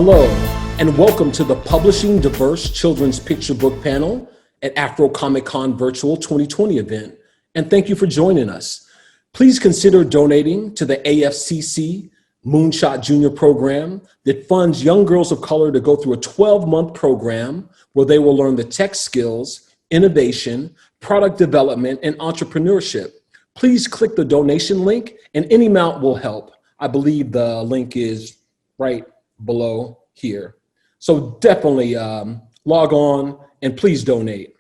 Hello, and welcome to the Publishing Diverse Children's Picture Book Panel at AFROCOMICCON Virtual 2020 event, and thank you for joining us. Please consider donating to the AFCC Moonshot Junior program that funds young girls of color to go through a 12-month program where they will learn the tech skills, innovation, product development, and entrepreneurship. Please click the donation link, and any amount will help. I believe the link is right below here. So definitely log on and please donate.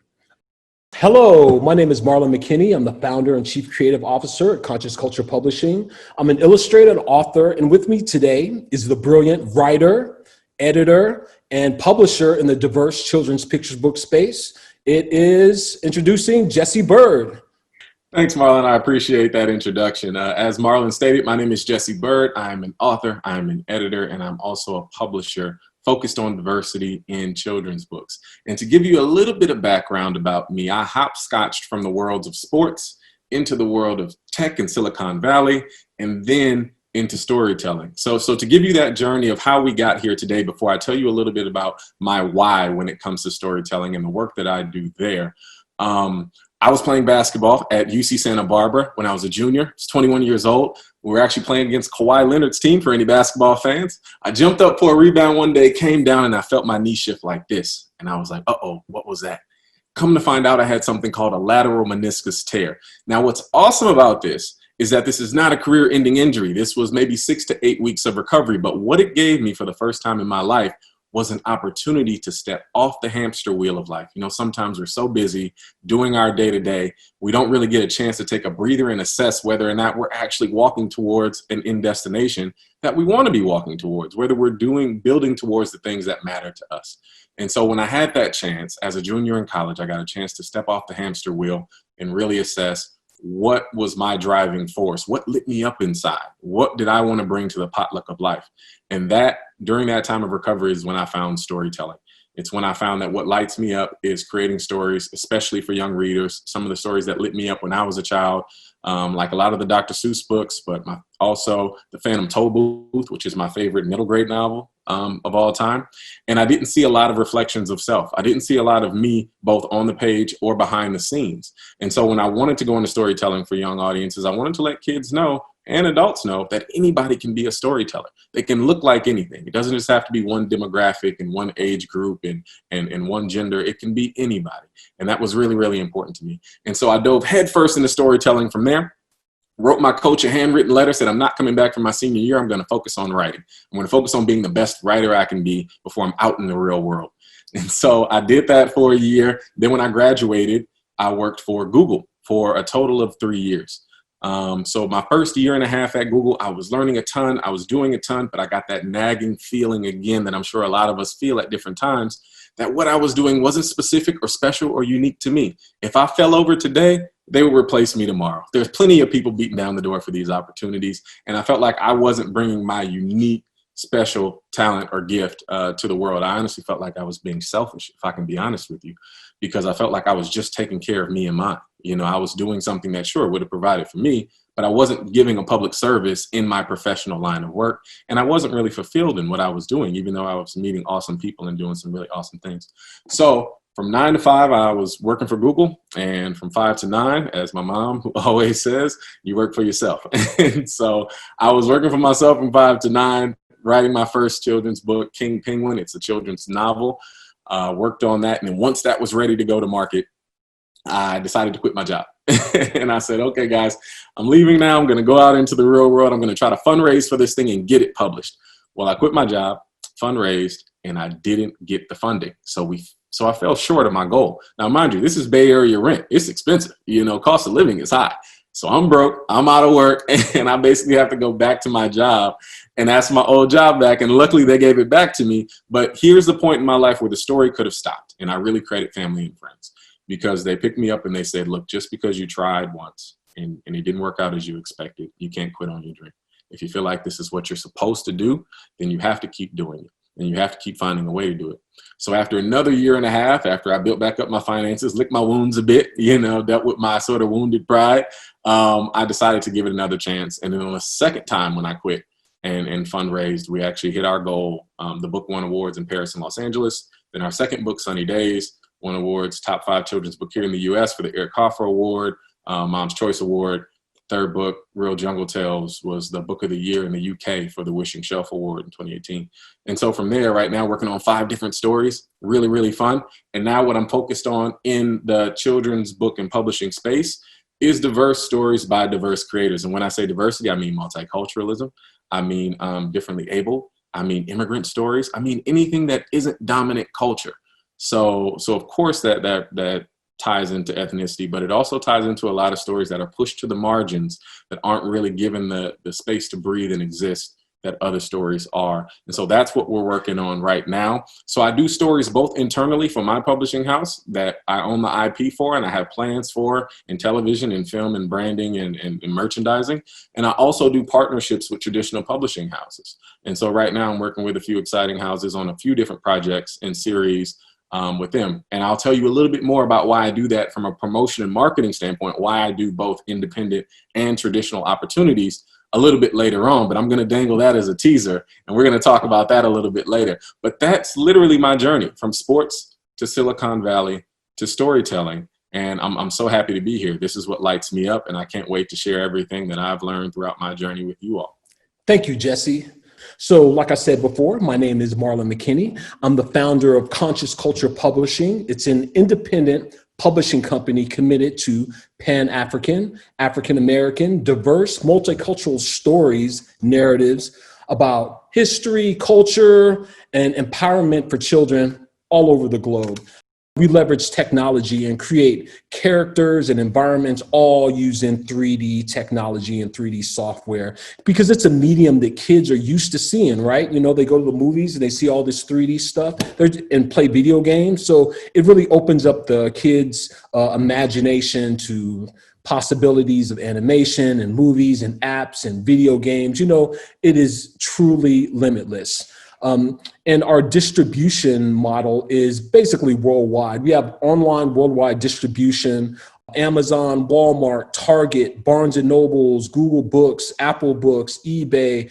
Hello, my name is Marlon McKenney. I'm the founder and chief creative officer at Conscious Culture Publishing. I'm an illustrator and author, and with me today is the brilliant writer, editor, and publisher in the diverse children's picture book space. It is introducing Jessie Byrd. Thanks, Marlon. I appreciate that introduction. As Marlon stated, my name is Jessie Byrd. I'm an author, I'm an editor, and I'm also a publisher focused on diversity in children's books. And to give you a little bit of background about me, I hopscotched from the worlds of sports into the world of tech in Silicon Valley, and then into storytelling. So to give you that journey of how we got here today, before I tell you a little bit about my why when it comes to storytelling and the work that I do there, I was playing basketball at UC Santa Barbara when I was a junior. I was 21 years old. We were actually playing against Kawhi Leonard's team, for any basketball fans. I jumped up for a rebound one day, came down, and I felt my knee shift like this. And I was like, uh-oh, what was that? Come to find out, I had something called a lateral meniscus tear. Now, what's awesome about this is that this is not a career-ending injury. This was maybe 6 to 8 weeks of recovery. But what it gave me for the first time in my life was an opportunity to step off the hamster wheel of life. You know, sometimes we're so busy doing our day-to-day, we don't really get a chance to take a breather and assess whether or not we're actually walking towards an end destination that we want to be walking towards, whether we're building towards the things that matter to us. And so when I had that chance as a junior in college, I got a chance to step off the hamster wheel and really assess what was my driving force? What lit me up inside? What did I want to bring to the potluck of life? And that, during that time of recovery, is when I found storytelling. It's when I found that what lights me up is creating stories, especially for young readers. Some of the stories that lit me up when I was a child, like a lot of the Dr. Seuss books, but also The Phantom Toll Booth, which is my favorite middle grade novel of all time. And I didn't see a lot of reflections of self. I didn't see a lot of me both on the page or behind the scenes. And so when I wanted to go into storytelling for young audiences, I wanted to let kids know and adults know that anybody can be a storyteller. They can look like anything. It doesn't just have to be one demographic and one age group and one gender. It can be anybody. And that was really, really important to me. And so I dove headfirst into storytelling from there. Wrote my coach a handwritten letter, said I'm not coming back for my senior year. I'm going to focus on writing. I'm going to focus on being the best writer I can be before I'm out in the real world. And so I did that for a year. Then when I graduated, I worked for Google for a total of 3 years. So my first year and a half at Google, I was learning a ton. I was doing a ton, but I got that nagging feeling again that I'm sure a lot of us feel at different times, that what I was doing wasn't specific or special or unique to me. If I fell over today, they would replace me tomorrow. There's plenty of people beating down the door for these opportunities. And I felt like I wasn't bringing my unique, special talent or gift to the world. I honestly felt like I was being selfish, if I can be honest with you, because I felt like I was just taking care of me and mine. You know, I was doing something that sure would have provided for me, but I wasn't giving a public service in my professional line of work. And I wasn't really fulfilled in what I was doing, even though I was meeting awesome people and doing some really awesome things. So from 9 to 5, I was working for Google, and from 5 to 9, as my mom always says, you work for yourself. And so I was working for myself from 5 to 9, writing my first children's book, King Penguin. It's a children's novel. Worked on that. And then once that was ready to go to market, I decided to quit my job. And I said, okay, guys, I'm leaving now. I'm going to go out into the real world. I'm going to try to fundraise for this thing and get it published. Well, I quit my job, fundraised, and I didn't get the funding. So I fell short of my goal. Now, mind you, this is Bay Area rent. It's expensive. You know, cost of living is high. So I'm broke, I'm out of work, and I basically have to go back to my job and ask my old job back. And luckily they gave it back to me. But here's the point in my life where the story could have stopped. And I really credit family and friends, because they picked me up and they said, look, just because you tried once and it didn't work out as you expected, you can't quit on your dream. If you feel like this is what you're supposed to do, then you have to keep doing it. And you have to keep finding a way to do it. So after another year and a half, after I built back up my finances, licked my wounds a bit, you know, dealt with my sort of wounded pride, I decided to give it another chance. And then on the second time when I quit, and fundraised. We actually hit our goal. The book won awards in Paris and Los Angeles. Then our second book, Sunny Days, won awards, top 5 children's book here in the US for the Eric Hoffer Award, Mom's Choice Award. Third book, Real Jungle Tales, was the book of the year in the UK for the Wishing Shelf Award in 2018. And so from there, right now, working on 5 different stories, really, really fun. And now what I'm focused on in the children's book and publishing space is diverse stories by diverse creators. And when I say diversity, I mean multiculturalism. I mean differently able. I mean immigrant stories. I mean anything that isn't dominant culture. So of course that ties into ethnicity, but it also ties into a lot of stories that are pushed to the margins, that aren't really given the space to breathe and exist that other stories are. And so that's what we're working on right now. So I do stories both internally for my publishing house that I own the IP for and I have plans for in television and film and branding and merchandising. And I also do partnerships with traditional publishing houses. And so right now I'm working with a few exciting houses on a few different projects and series with them. And I'll tell you a little bit more about why I do that from a promotion and marketing standpoint, why I do both independent and traditional opportunities a little bit later on, but I'm going to dangle that as a teaser, and we're going to talk about that a little bit later. But that's literally my journey from sports to Silicon Valley to storytelling, and I'm so happy to be here. This is what lights me up, and I can't wait to share everything that I've learned throughout my journey with you all. Thank you, Jesse. So like I said before, my name is Marlon McKenney. I'm the founder of Conscious Culture Publishing. It's an independent publishing company committed to Pan-African, African-American, diverse, multicultural stories, narratives about history, culture, and empowerment for children all over the globe. We leverage technology and create characters and environments all using 3D technology and 3D software because it's a medium that kids are used to seeing, right? You know, they go to the movies and they see all this 3D stuff and play video games. So it really opens up the kids' imagination to possibilities of animation and movies and apps and video games. You know, it is truly limitless. And our distribution model is basically worldwide. We have online worldwide distribution, Amazon, Walmart, Target, Barnes and Nobles, Google Books, Apple Books, eBay.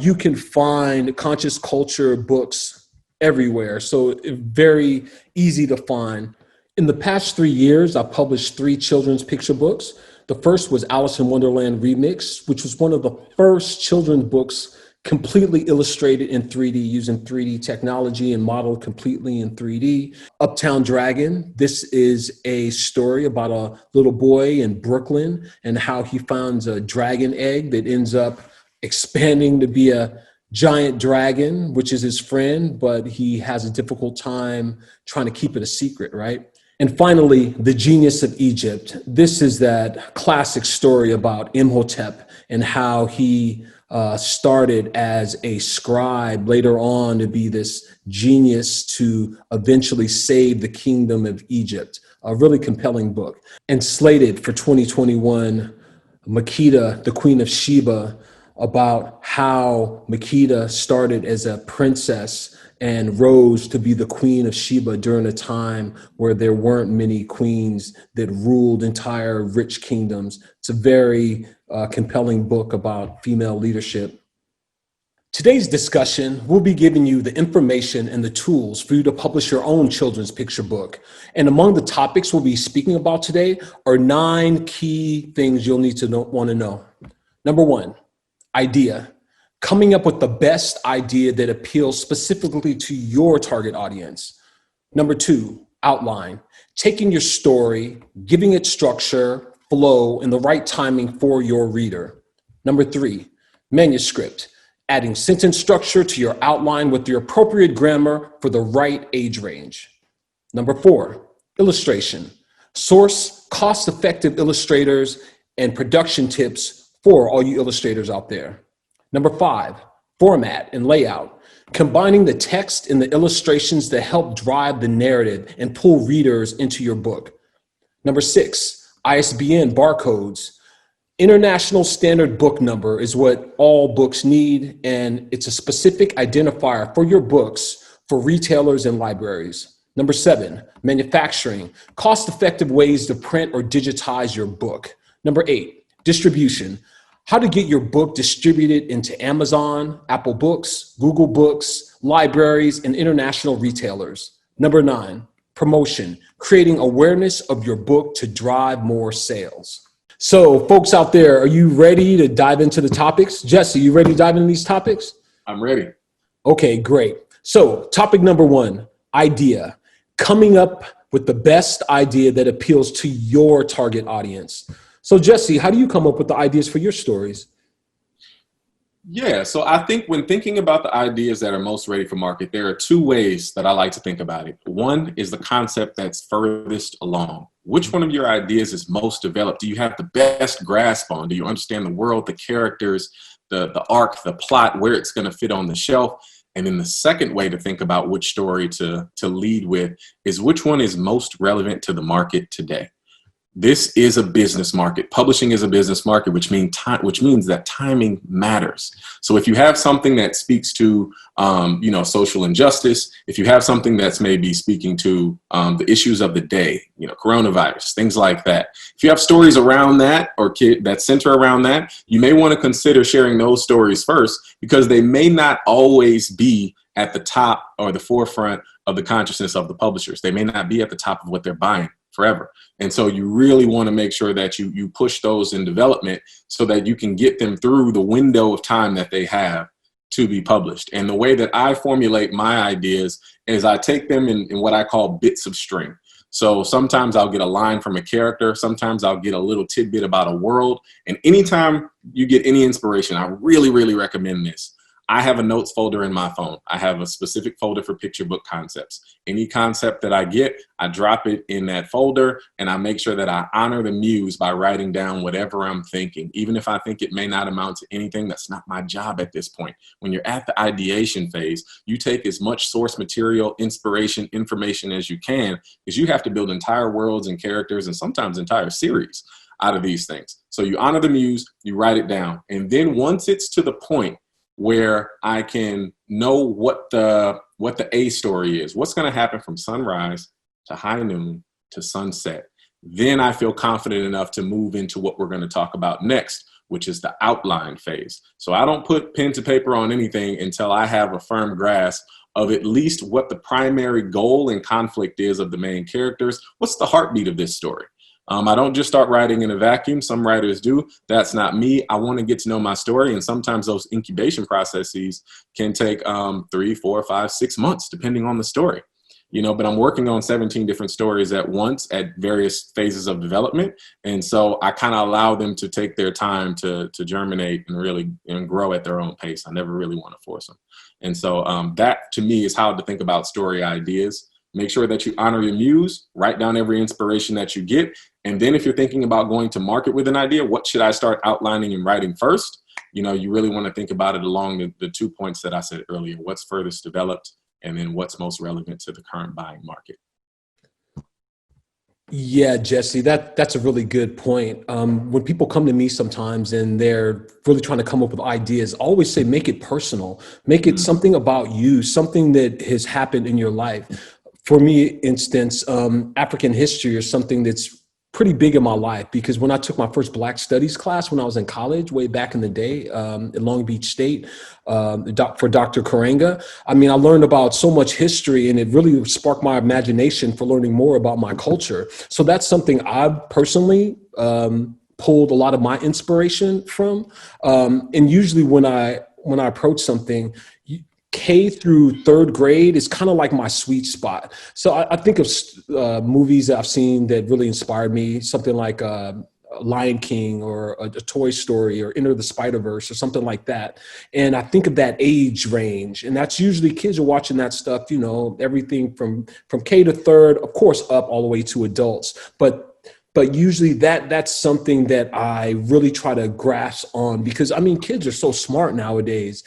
You can find conscious culture books everywhere. So very easy to find. In the past 3 years, I've published 3 children's picture books. The first was Alice in Wonderland Remix, which was one of the first children's books completely illustrated in 3D using 3D technology and modeled completely in 3D. Uptown Dragon, this is a story about a little boy in Brooklyn and how he finds a dragon egg that ends up expanding to be a giant dragon, which is his friend, but he has a difficult time trying to keep it a secret, right? And finally, The Genius of Egypt. This is that classic story about Imhotep and how he started as a scribe, later on to be this genius to eventually save the kingdom of Egypt. A really compelling book. And slated for 2021, Makeda, the Queen of Sheba, about how Makeda started as a princess and rose to be the Queen of Sheba during a time where there weren't many queens that ruled entire rich kingdoms. It's a very compelling book about female leadership. Today's discussion will be giving you the information and the tools for you to publish your own children's picture book. And among the topics we'll be speaking about today are 9 key things you'll need to want to know. Number 1, idea. Coming up with the best idea that appeals specifically to your target audience. Number 2, outline. Taking your story, giving it structure, flow, and the right timing for your reader. Number 3, manuscript. Adding sentence structure to your outline with the appropriate grammar for the right age range. Number 4, illustration. Source cost-effective illustrators and production tips for all you illustrators out there. Number 5, format and layout. Combining the text and the illustrations that help drive the narrative and pull readers into your book. Number 6, ISBN barcodes. International Standard Book Number is what all books need, and it's a specific identifier for your books for retailers and libraries. Number 7, manufacturing. Cost-effective ways to print or digitize your book. Number 8, distribution. how to get your book distributed into Amazon, Apple Books, Google Books, libraries, and international retailers. Number 9, promotion, creating awareness of your book to drive more sales. So folks out there, are you ready to dive into the topics? Jesse, you ready to dive into these topics? I'm ready. Okay, great. So topic number 1, idea, coming up with the best idea that appeals to your target audience. So Jesse, how do you come up with the ideas for your stories? Yeah, so I think when thinking about the ideas that are most ready for market, there are 2 ways that I like to think about it. One is the concept that's furthest along. Which one of your ideas is most developed? Do you have the best grasp on? Do you understand the world, the characters, the arc, the plot, where it's going to fit on the shelf? And then the second way to think about which story to lead with is which one is most relevant to the market today. This is a business market. Publishing is a business market, which means that timing matters. So if you have something that speaks to, social injustice, if you have something that's maybe speaking to the issues of the day, coronavirus, things like that. If you have stories around that or that center around that, you may want to consider sharing those stories first, because they may not always be at the top or the forefront of the consciousness of the publishers. They may not be at the top of what they're buying forever. And so you really want to make sure that you push those in development so that you can get them through the window of time that they have to be published. And the way that I formulate my ideas is I take them in what I call bits of string. So sometimes I'll get a line from a character. Sometimes I'll get a little tidbit about a world. And anytime you get any inspiration, I really, really recommend this. I have a notes folder in my phone. I have a specific folder for picture book concepts. Any concept that I get, I drop it in that folder, and I make sure that I honor the muse by writing down whatever I'm thinking. Even if I think it may not amount to anything, that's not my job at this point. When you're at the ideation phase, you take as much source material, inspiration, information as you can, because you have to build entire worlds and characters and sometimes entire series out of these things. So you honor the muse, you write it down. And then once it's to the point where I can know what the A story is, what's going to happen from sunrise to high noon to sunset, then I feel confident enough to move into what we're going to talk about next, which is the outline phase. So I don't put pen to paper on anything until I have a firm grasp of at least what the primary goal and conflict is of the main characters. What's the heartbeat of this story? I don't just start writing in a vacuum. Some writers do. That's not me. I want to get to know my story. And sometimes those incubation processes can take 3, 4, 5, 6 months, depending on the story. But I'm working on 17 different stories at once at various phases of development. And so I kind of allow them to take their time to germinate and really grow at their own pace. I never really want to force them. And so that to me is how to think about story ideas. Make sure that you honor your muse, write down every inspiration that you get. And then if you're thinking about going to market with an idea, what should I start outlining and writing first? You really want to think about it along the 2 points that I said earlier. What's furthest developed, and then what's most relevant to the current buying market. Yeah, Jesse, that's a really good point. When people come to me sometimes and they're really trying to come up with ideas, I always say, make it personal, make it something about you, something that has happened in your life. For me, instance, African history is something that's pretty big in my life, because when I took my first Black Studies class when I was in college, way back in the day, at Long Beach State, for Dr. Karenga, I learned about so much history, and it really sparked my imagination for learning more about my culture. So that's something I've personally pulled a lot of my inspiration from. And usually when I approach something, K through 3rd grade is kind of like my sweet spot. So I think of movies that I've seen that really inspired me, something like Lion King or a Toy Story or Enter the Spider-Verse or something like that. And I think of that age range, and that's usually kids are watching that stuff, everything from K to 3rd, of course, up all the way to adults. But usually that's something that I really try to grasp on, because kids are so smart nowadays.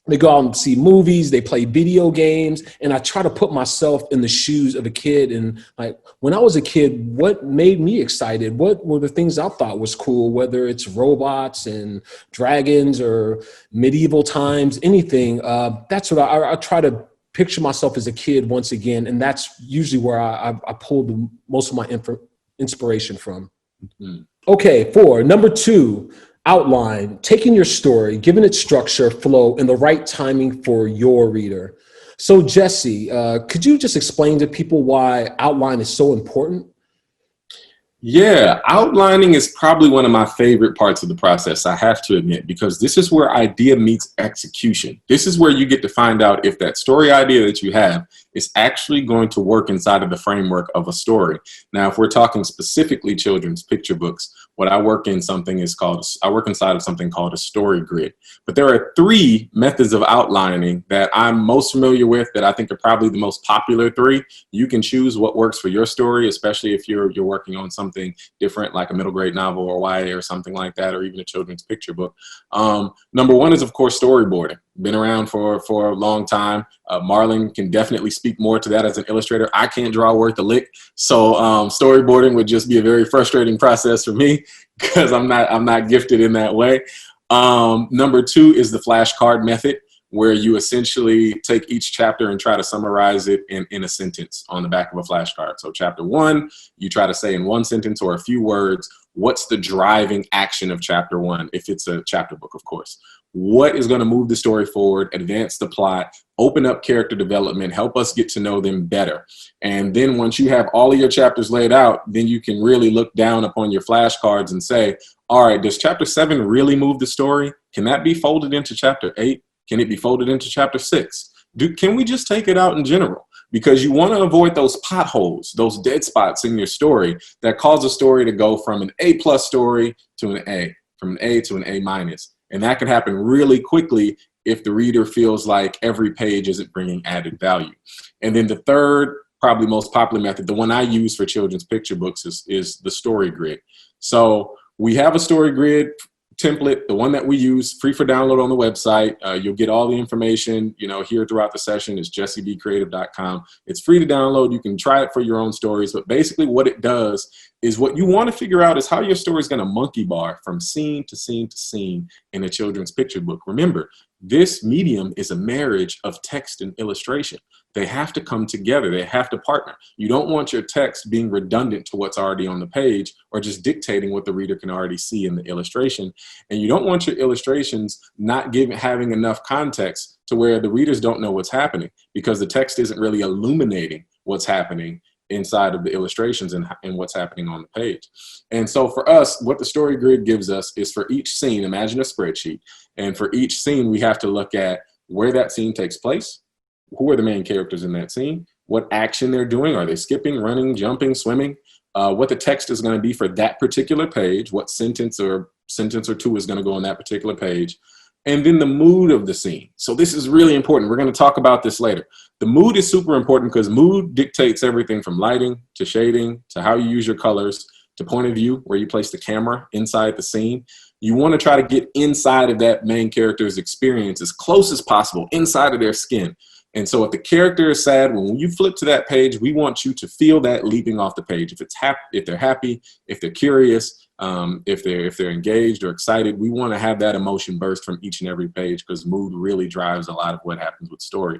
They go out and see movies, they play video games, and I try to put myself in the shoes of a kid. And like, when I was a kid, what made me excited? What were the things I thought was cool, whether it's robots and dragons or medieval times, anything. That's what I try to picture myself as a kid once again. And that's usually where I pull most of my inspiration from. Mm-hmm. Okay, four. Number two, outline, taking your story, giving it structure, flow, and the right timing for your reader. So Jesse, could you just explain to people why outline is so important? Yeah, outlining is probably one of my favorite parts of the process, I have to admit, because this is where idea meets execution. This is where you get to find out if that story idea that you have is actually going to work inside of the framework of a story. Now, if we're talking specifically children's picture books, what I work in I work inside of something called a story grid. But there are three methods of outlining that I'm most familiar with that I think are probably the most popular three. You can choose what works for your story, especially if you're working on something different, like a middle grade novel or YA or something like that, or even a children's picture book. Number one is, of course, storyboarding. Been around for a long time. Marlon can definitely speak more to that as an illustrator. I can't draw worth a lick, so storyboarding would just be a very frustrating process for me because I'm not gifted in that way. Number two is the flashcard method, where you essentially take each chapter and try to summarize it in a sentence on the back of a flashcard. So chapter one, you try to say in one sentence or a few words, what's the driving action of chapter one, if it's a chapter book, of course. What is going to move the story forward, advance the plot, open up character development, help us get to know them better. And then once you have all of your chapters laid out, then you can really look down upon your flashcards and say, all right, does chapter 7 really move the story? Can that be folded into chapter 8? Can it be folded into chapter 6? Can we just take it out in general? Because you want to avoid those potholes, those dead spots in your story that cause a story to go from an A+ story to an A, from an A to an A-. And that can happen really quickly if the reader feels like every page isn't bringing added value. And then the third, probably most popular method, the one I use for children's picture books, is the story grid. So we have a story grid template, the one that we use, free for download on the website. You'll get all the information, here throughout the session. It's jessiebcreative.com. It's free to download. You can try it for your own stories, but basically what it does is, what you want to figure out is how your story is going to monkey bar from scene to scene to scene in a children's picture book. Remember, this medium is a marriage of text and illustration. They have to come together. They have to partner. You don't want your text being redundant to what's already on the page or just dictating what the reader can already see in the illustration. And you don't want your illustrations not having enough context to where the readers don't know what's happening, because the text isn't really illuminating what's happening inside of the illustrations and what's happening on the page. And so for us, what the story grid gives us is, for each scene, imagine a spreadsheet. And for each scene, we have to look at where that scene takes place. Who are the main characters in that scene? What action they're doing? Are they skipping, running, jumping, swimming? What the text is going to be for that particular page, what sentence or two is going to go on that particular page, and then the mood of the scene. So this is really important. We're going to talk about this later. The mood is super important because mood dictates everything from lighting to shading to how you use your colors to point of view, where you place the camera inside the scene. You want to try to get inside of that main character's experience as close as possible, inside of their skin. And so if the character is sad, when you flip to that page, we want you to feel that leaping off the page. If they're happy, if they're curious, if they're engaged or excited, we want to have that emotion burst from each and every page, because mood really drives a lot of what happens with story.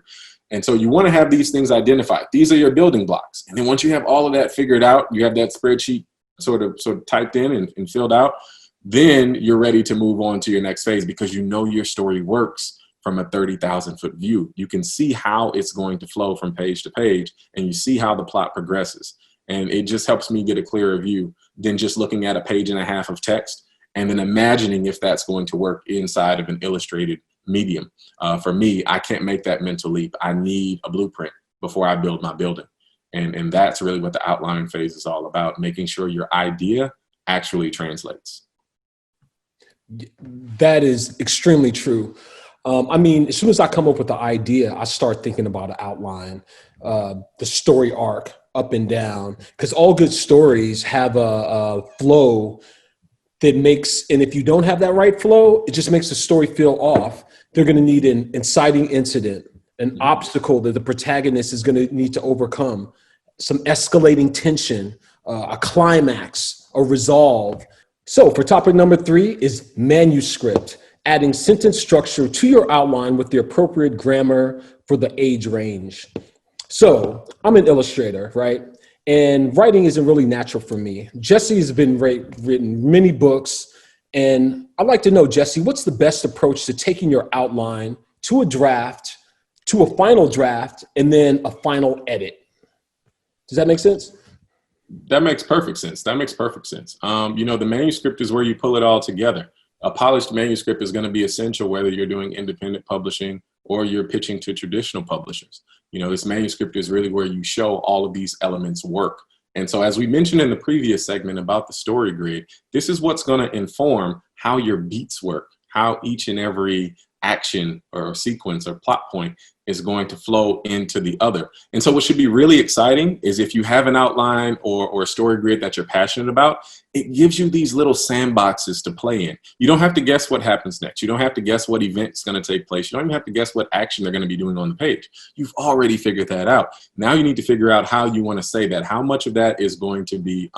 And so you want to have these things identified. These are your building blocks. And then once you have all of that figured out, you have that spreadsheet sort of typed in and filled out, then you're ready to move on to your next phase, because you know your story works from a 30,000-foot view. You can see how it's going to flow from page to page, and you see how the plot progresses. And it just helps me get a clearer view than just looking at a page and a half of text and then imagining if that's going to work inside of an illustrated medium. For me, I can't make that mental leap. I need a blueprint before I build my building. And that's really what the outline phase is all about, making sure your idea actually translates. That is extremely true. As soon as I come up with the idea, I start thinking about an outline, the story arc up and down, because all good stories have a flow that makes, and if you don't have that right flow, it just makes the story feel off. They're going to need an inciting incident, an obstacle that the protagonist is going to need to overcome, some escalating tension, a climax, a resolve. So for topic number 3 is manuscript. Adding sentence structure to your outline with the appropriate grammar for the age range. So I'm an illustrator, right? and writing isn't really natural for me. Jessie has been written many books, and I'd like to know, Jessie, what's the best approach to taking your outline to a draft, to a final draft, and then a final edit? Does that make sense? That makes perfect sense. That makes perfect sense. You know, the manuscript is where you pull it all together. A polished manuscript is going to be essential whether you're doing independent publishing or you're pitching to traditional publishers. You know, this manuscript is really where you show all of these elements work. And so as we mentioned in the previous segment about the story grid, this is what's going to inform how your beats work, how each and every action or sequence or plot point is going to flow into the other. And so what should be really exciting is if you have an outline or a story grid that you're passionate about, it gives you these little sandboxes to play in. You don't have to guess what happens next. You don't have to guess what event's going to take place. You don't even have to guess what action they're going to be doing on the page. You've already figured that out. Now you need to figure out how you want to say that. How much of that is going to be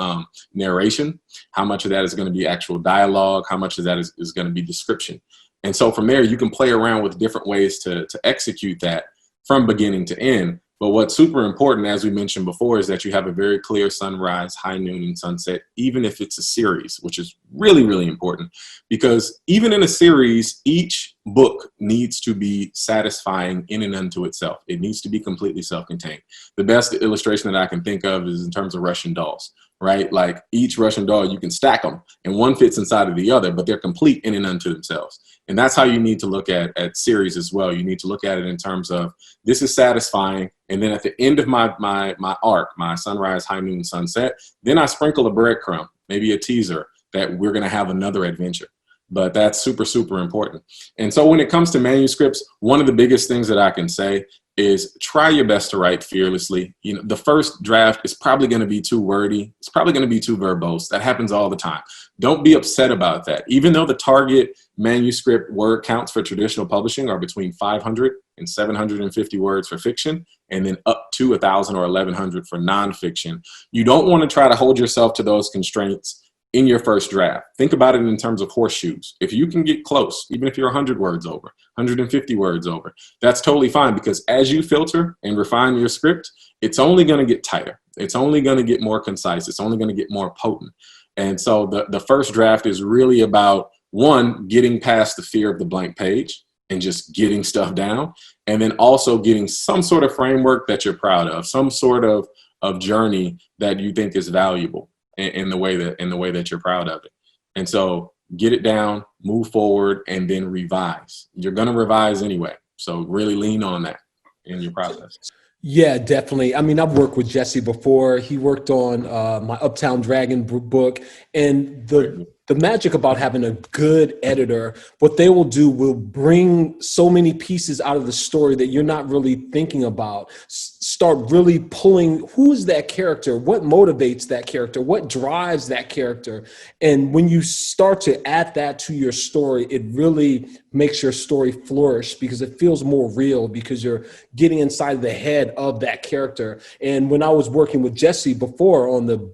narration? How much of that is going to be actual dialogue? How much of that is going to be description? And so from there, you can play around with different ways to execute that from beginning to end. But what's super important, as we mentioned before, is that you have a very clear sunrise, high noon, and sunset, even if it's a series, which is really, really important. Because even in a series, each book needs to be satisfying in and unto itself. It needs to be completely self-contained. The best illustration that I can think of is in terms of Russian dolls, right? Like each Russian doll, you can stack them and one fits inside of the other, but they're complete in and unto themselves. And that's how you need to look at series as well. You need to look at it in terms of this is satisfying. And then at the end of my arc, my sunrise, high noon, sunset, then I sprinkle a breadcrumb, maybe a teaser that we're going to have another adventure. But that's super, super important. And so when it comes to manuscripts, one of the biggest things that I can say is try your best to write fearlessly. You know, the first draft is probably going to be too wordy. It's probably going to be too verbose. That happens all the time. Don't be upset about that. Even though the target manuscript word counts for traditional publishing are between 500 and 750 words for fiction, and then up to 1,000 or 1,100 for nonfiction, you don't want to try to hold yourself to those constraints in your first draft. Think about it in terms of horseshoes. If you can get close, even if you're 100 words over, 150 words over, that's totally fine, because as you filter and refine your script, it's only going to get tighter. It's only going to get more concise. It's only going to get more potent. And so the first draft is really about, one, getting past the fear of the blank page and just getting stuff down, and then also getting some sort of framework that you're proud of, some sort of journey that you think is valuable in the way that you're proud of it. And so get it down, move forward, and then revise. You're going to revise anyway. So really lean on that in your process. Yeah, definitely. I mean, I've worked with Jessie before. He worked on my Uptown Dragon book, and the magic about having a good editor, what they will do will bring so many pieces out of the story that you're not really thinking about. Start really pulling, who's that character? What motivates that character? What drives that character? And when you start to add that to your story, it really makes your story flourish, because it feels more real, because you're getting inside the head of that character. And when I was working with Jessie before on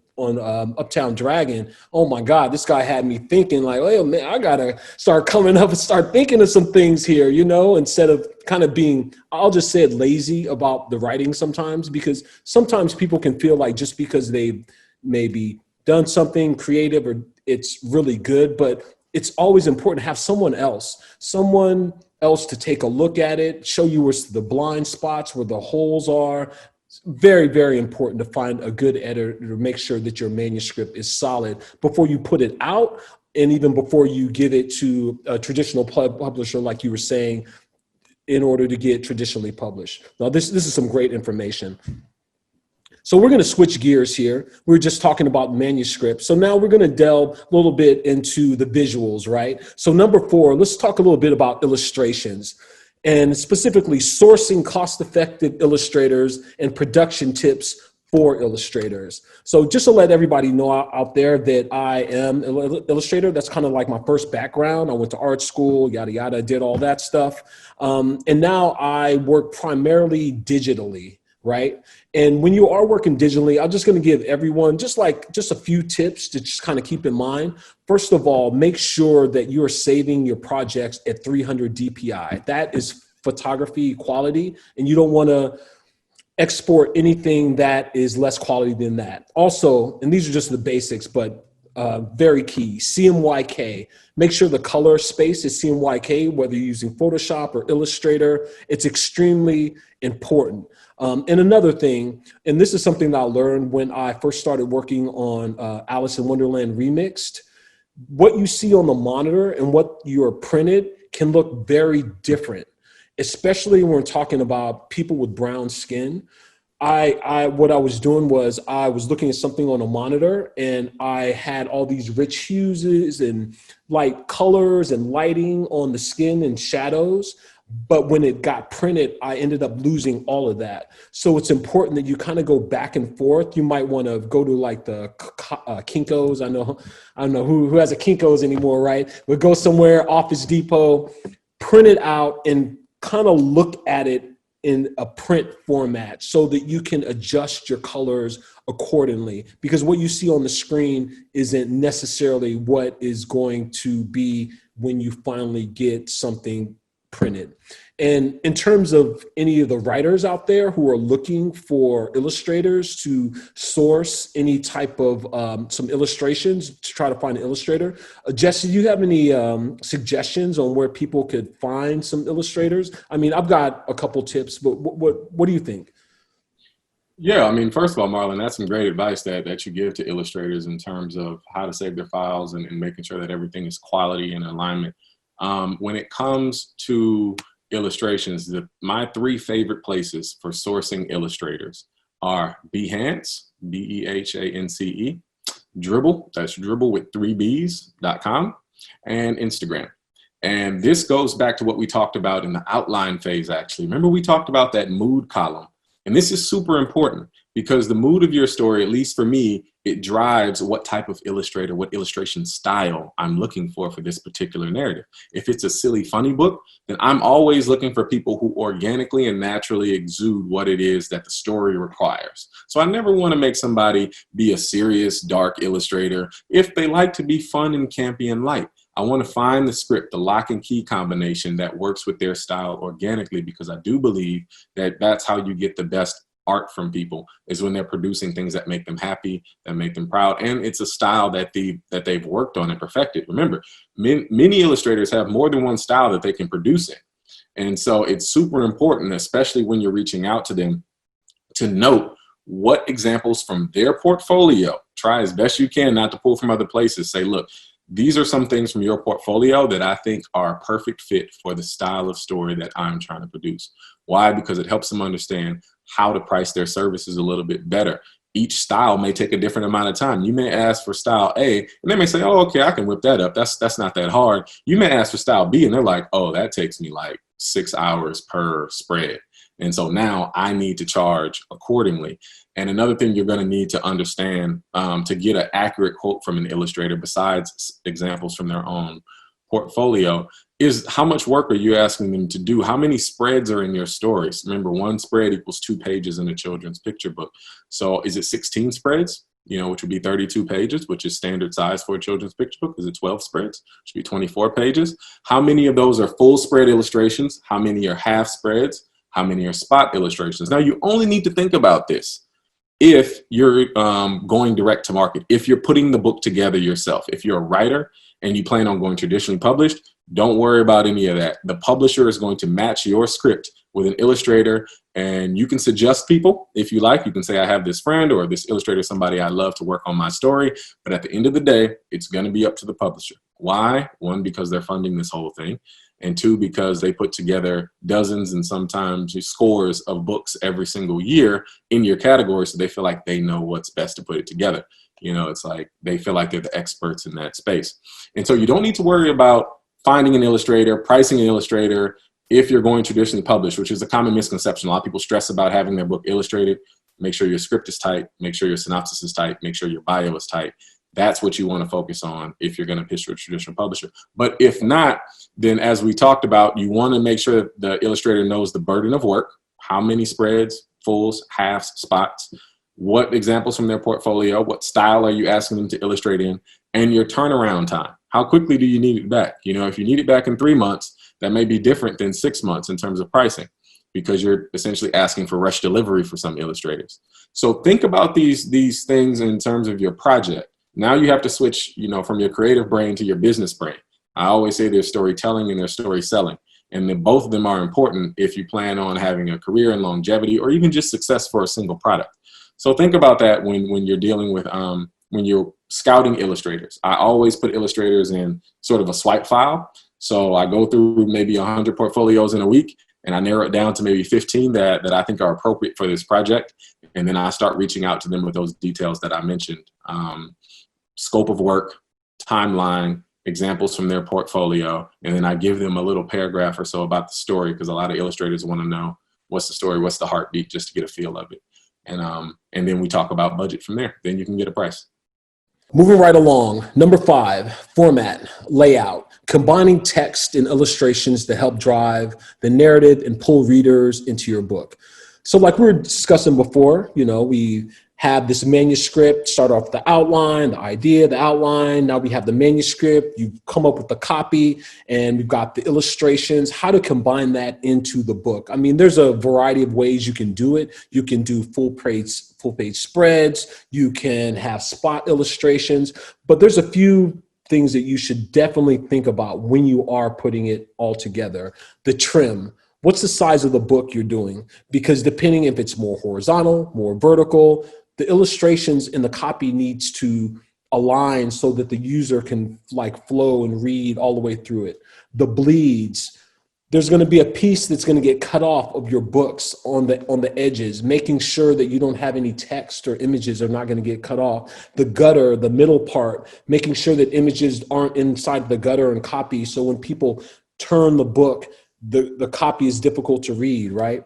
Uptown Dragon, oh my God, this guy had me thinking like, oh man, I gotta start coming up and start thinking of some things here, you know, instead of kind of being, I'll just say it, lazy about the writing sometimes, because sometimes people can feel like just because they've maybe done something creative or it's really good, but it's always important to have someone else to take a look at it, show you where the blind spots, where the holes are. Very, very important to find a good editor to make sure that your manuscript is solid before you put it out, and even before you give it to a traditional publisher, like you were saying, in order to get traditionally published. Now, this is some great information. So we're going to switch gears here. We were just talking about manuscripts. So now we're going to delve a little bit into the visuals, right? So number 4, let's talk a little bit about illustrations, and specifically sourcing cost-effective illustrators and production tips for illustrators. So just to let everybody know out there that I am an illustrator, that's kind of like my first background. I went to art school, yada, yada, did all that stuff. And now I work primarily digitally, right? And when you are working digitally, I'm just going to give everyone just a few tips to just kind of keep in mind. First of all, make sure that you are saving your projects at 300 DPI. That is photography quality, and you don't want to export anything that is less quality than that. Also, and these are just the basics, but very key, CMYK. Make sure the color space is CMYK, whether you're using Photoshop or Illustrator. It's extremely important. And another thing, and this is something that I learned when I first started working on Alice in Wonderland Remixed, what you see on the monitor and what you're printed can look very different, especially when we're talking about people with brown skin. What I was doing was I was looking at something on a monitor and I had all these rich hues and light colors and lighting on the skin and shadows. But when it got printed, I ended up losing all of that. So it's important that you kind of go back and forth. You might want to go to like the Kinko's. I don't know who has a Kinko's anymore, right? But go somewhere, Office Depot, print it out and kind of look at it in a print format so that you can adjust your colors accordingly, because what you see on the screen isn't necessarily what is going to be when you finally get something printed. And in terms of any of the writers out there who are looking for illustrators to source any type of some illustrations to try to find an illustrator, Jessie, do you have any suggestions on where people could find some illustrators? I mean, I've got a couple tips, but what do you think? Yeah, I mean, first of all, Marlon, that's some great advice that you give to illustrators in terms of how to save their files and making sure that everything is quality and alignment. When it comes to illustrations, my three favorite places for sourcing illustrators are Behance, Behance, Dribbble, that's Dribbble with 3Bs.com, and Instagram. And this goes back to what we talked about in the outline phase, actually. Remember, we talked about that mood column. And this is super important because the mood of your story, at least for me, it drives what type of illustrator, what illustration style I'm looking for this particular narrative. If it's a silly, funny book, then I'm always looking for people who organically and naturally exude what it is that the story requires. So I never want to make somebody be a serious, dark illustrator if they like to be fun and campy and light. I want to find the script, the lock and key combination that works with their style organically, because I do believe that that's how you get the best art from people, is when they're producing things that make them happy, that make them proud. And it's a style that they've worked on and perfected. Remember, many illustrators have more than one style that they can produce in. And so it's super important, especially when you're reaching out to them, to note what examples from their portfolio, try as best you can not to pull from other places. Say, look, these are some things from your portfolio that I think are a perfect fit for the style of story that I'm trying to produce. Why? Because it helps them understand how to price their services a little bit better. Each style may take a different amount of time. You may ask for style A, and they may say, oh, okay, I can whip that up. That's not that hard. You may ask for style B, and they're like, oh, that takes me like 6 hours per spread. And so now I need to charge accordingly. And another thing you're going to need to understand to get an accurate quote from an illustrator, besides examples from their own portfolio, is how much work are you asking them to do? How many spreads are in your stories? Remember, one spread equals 2 pages in a children's picture book. So is it 16 spreads, which would be 32 pages, which is standard size for a children's picture book? Is it 12 spreads, which would be 24 pages? How many of those are full spread illustrations? How many are half spreads? How many are spot illustrations? Now, you only need to think about this if you're going direct to market, if you're putting the book together yourself. If you're a writer and you plan on going traditionally published, don't worry about any of that. The publisher is going to match your script with an illustrator, and you can suggest people if you like. You can say, I have this friend or this illustrator, somebody I love to work on my story. But at the end of the day, it's going to be up to the publisher. Why? One, because they're funding this whole thing. And two, because they put together dozens and sometimes scores of books every single year in your category, so they feel like they know what's best to put it together. It's like they feel like they're the experts in that space. And so you don't need to worry about finding an illustrator, pricing an illustrator, if you're going traditionally published, which is a common misconception. A lot of people stress about having their book illustrated. Make sure your script is tight. Make sure your synopsis is tight. Make sure your bio is tight. That's what you want to focus on if you're going to pitch to a traditional publisher. But if not, then as we talked about, you want to make sure that the illustrator knows the burden of work, how many spreads, fulls, halves, spots, what examples from their portfolio, what style are you asking them to illustrate in, and your turnaround time. How quickly do you need it back? If you need it back in 3 months, that may be different than 6 months in terms of pricing. because you're essentially asking for rush delivery for some illustrators. So think about these things in terms of your project. Now you have to switch, from your creative brain to your business brain. I always say there's storytelling and there's story selling. And then both of them are important if you plan on having a career and longevity or even just success for a single product. So think about that when you're dealing with, when you're scouting illustrators. I always put illustrators in sort of a swipe file. So I go through maybe 100 portfolios in a week, and I narrow it down to maybe 15 that I think are appropriate for this project. And then I start reaching out to them with those details that I mentioned. Scope of work, timeline, examples from their portfolio, and then I give them a little paragraph or so about the story, because a lot of illustrators want to know what's the story, what's the heartbeat, just to get a feel of it. And then we talk about budget from there. Then you can get a price. Moving right along, number 5, format, layout, combining text and illustrations to help drive the narrative and pull readers into your book. So like we were discussing before, we have this manuscript, start off the outline, the idea, the outline. Now we have the manuscript, you come up with the copy, and we've got the illustrations, how to combine that into the book. I mean, there's a variety of ways you can do it. You can do full page spreads, you can have spot illustrations, but there's a few things that you should definitely think about when you are putting it all together. The trim. What's the size of the book you're doing? Because depending if it's more horizontal, more vertical, the illustrations in the copy needs to align so that the user can flow and read all the way through it. The bleeds. There's going to be a piece that's going to get cut off of your books on the edges, making sure that you don't have any text or images are not going to get cut off. The gutter, the middle part, making sure that images aren't inside the gutter and copy. So when people turn the book, the copy is difficult to read, right?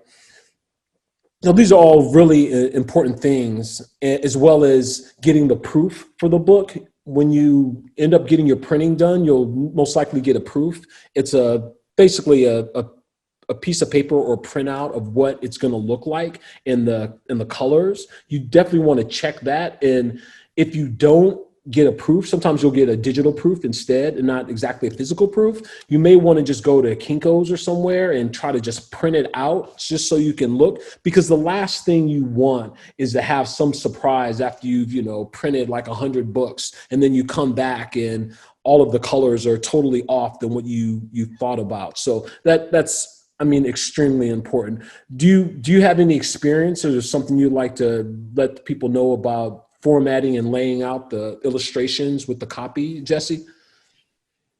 Now, these are all really important things, as well as getting the proof for the book. When you end up getting your printing done, you'll most likely get a proof. It's basically a piece of paper or printout of what it's going to look like in the colors. You definitely want to check that. And if you don't get a proof, sometimes you'll get a digital proof instead and not exactly a physical proof. You may want to just go to Kinko's or somewhere and try to just print it out just so you can look, because the last thing you want is to have some surprise after you've printed 100 books and then you come back and all of the colors are totally off than what you thought about. So that's extremely important. Do you have any experience, or something you'd like to let people know about formatting and laying out the illustrations with the copy, Jessie?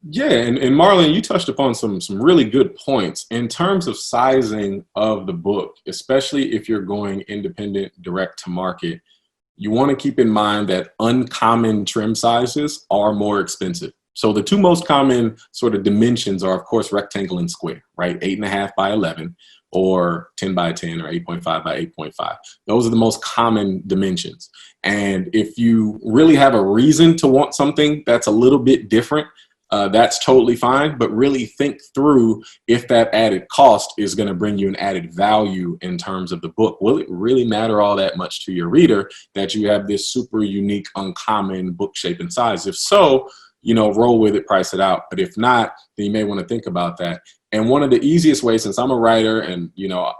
Yeah, and Marlon, you touched upon some really good points in terms of sizing of the book, especially if you're going independent, direct to market. You want to keep in mind that uncommon trim sizes are more expensive. So the two most common sort of dimensions are, of course, rectangle and square, right? 8.5 by 11. Or 10 by 10 or 8.5 by 8.5. Those are the most common dimensions. And if you really have a reason to want something that's a little bit different, that's totally fine. But really think through if that added cost is going to bring you an added value in terms of the book. Will it really matter all that much to your reader that you have this super unique, uncommon book shape and size? If so, roll with it, price it out. But if not, then you may want to think about that. And one of the easiest ways, since I'm a writer and,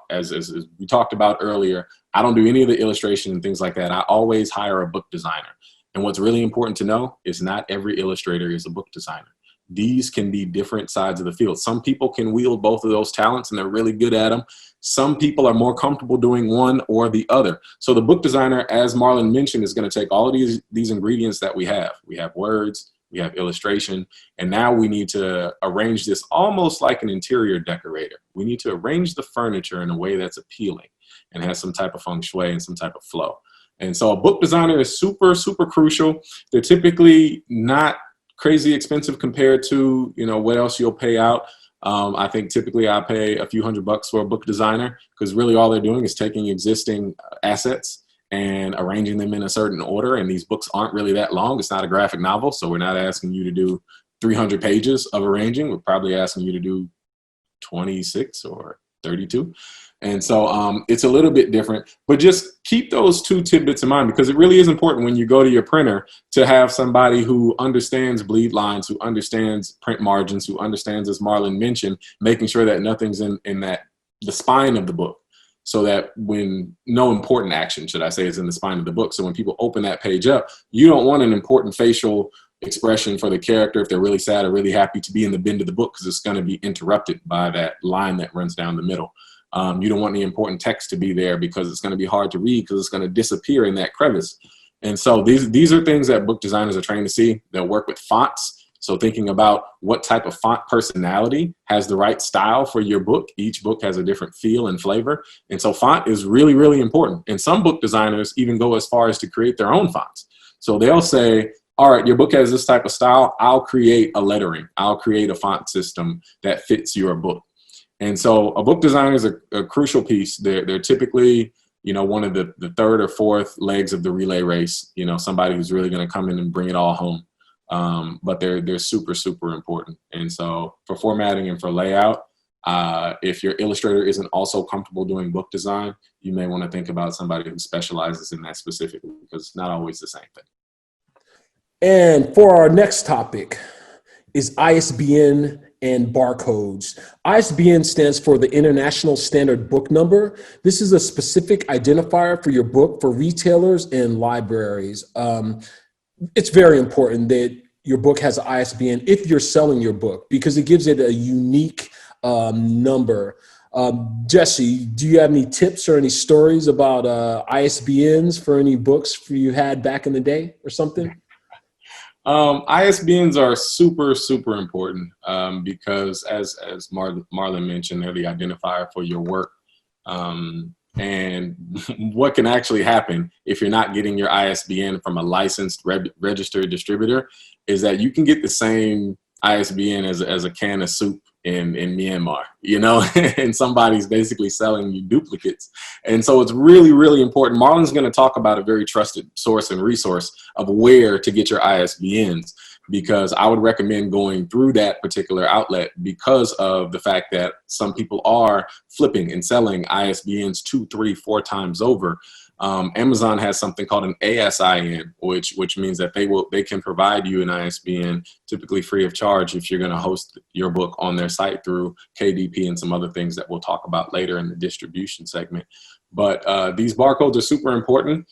as we talked about earlier, I don't do any of the illustration and things like that. I always hire a book designer. And what's really important to know is not every illustrator is a book designer. These can be different sides of the field. Some people can wield both of those talents and they're really good at them. Some people are more comfortable doing one or the other. So the book designer, as Marlon mentioned, is going to take all of these ingredients that we have. We have words, we have illustration, and now we need to arrange this almost like an interior decorator. We need to arrange the furniture in a way that's appealing and has some type of feng shui and some type of flow. And so a book designer is super, super crucial. They're typically not crazy expensive compared to, what else you'll pay out. I think typically I pay a few $100 for a book designer, because really all they're doing is taking existing assets and arranging them in a certain order. And these books aren't really that long. It's not a graphic novel. So we're not asking you to do 300 pages of arranging. We're probably asking you to do 26 or 32. And so it's a little bit different, but just keep those two tidbits in mind, because it really is important when you go to your printer to have somebody who understands bleed lines, who understands print margins, who understands, as Marlon mentioned, making sure that nothing's in that the spine of the book, so that when no important action, should I say, is in the spine of the book. So when people open that page up, you don't want an important facial expression for the character if they're really sad or really happy to be in the bend of the book, because it's going to be interrupted by that line that runs down the middle. You don't want any important text to be there because it's going to be hard to read, because it's going to disappear in that crevice. And so these are things that book designers are trained to see. They'll work with fonts. So thinking about what type of font personality has the right style for your book. Each book has a different feel and flavor. And so font is really, really important. And some book designers even go as far as to create their own fonts. So they'll say, all right, your book has this type of style. I'll create a lettering. I'll create a font system that fits your book. And so a book designer is a crucial piece. They're typically, one of the third or fourth legs of the relay race, somebody who's really going to come in and bring it all home. But they're super, super important. And so for formatting and for layout, if your illustrator isn't also comfortable doing book design, you may want to think about somebody who specializes in that specifically, because it's not always the same thing. And for our next topic is ISBN and barcodes. ISBN stands for the International Standard Book Number. This is a specific identifier for your book for retailers and libraries. It's very important that your book has an ISBN if you're selling your book, because it gives it a unique number. Jessie, do you have any tips or any stories about ISBNs for any books you had back in the day or something? ISBNs are super, super important because as Marlon mentioned, they're the identifier for your work. And what can actually happen if you're not getting your ISBN from a licensed registered distributor is that you can get the same ISBN as a can of soup in Myanmar, and somebody's basically selling you duplicates. And so it's really, really important. Marlon's going to talk about a very trusted source and resource of where to get your ISBNs, because I would recommend going through that particular outlet because of the fact that some people are flipping and selling ISBNs 2, 3, 4 times over. Amazon has something called an ASIN, which means that they can provide you an ISBN typically free of charge if you're going to host your book on their site through KDP and some other things that we'll talk about later in the distribution segment. But these barcodes are super important.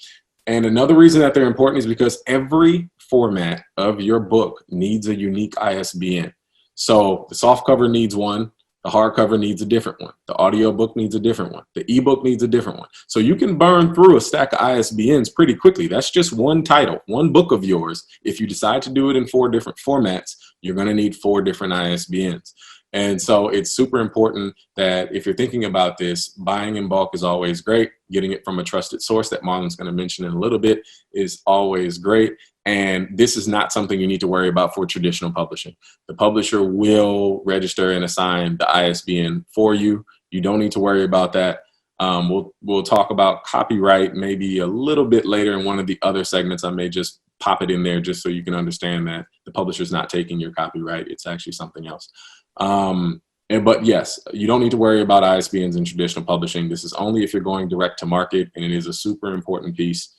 And another reason that they're important is because every format of your book needs a unique ISBN. So the softcover needs one. The hardcover needs a different one. The audiobook needs a different one. The ebook needs a different one. So you can burn through a stack of ISBNs pretty quickly. That's just one title, one book of yours. If you decide to do it in 4 different formats, you're going to need 4 different ISBNs. And so it's super important that if you're thinking about this, buying in bulk is always great. Getting it from a trusted source that Marlon's going to mention in a little bit is always great. And this is not something you need to worry about for traditional publishing. The publisher will register and assign the ISBN for you. You don't need to worry about that. We'll talk about copyright maybe a little bit later in one of the other segments. I may just pop it in there just so you can understand that the publisher's not taking your copyright. It's actually something else. But yes, you don't need to worry about ISBNs in traditional publishing. This is only if you're going direct to market, and it is a super important piece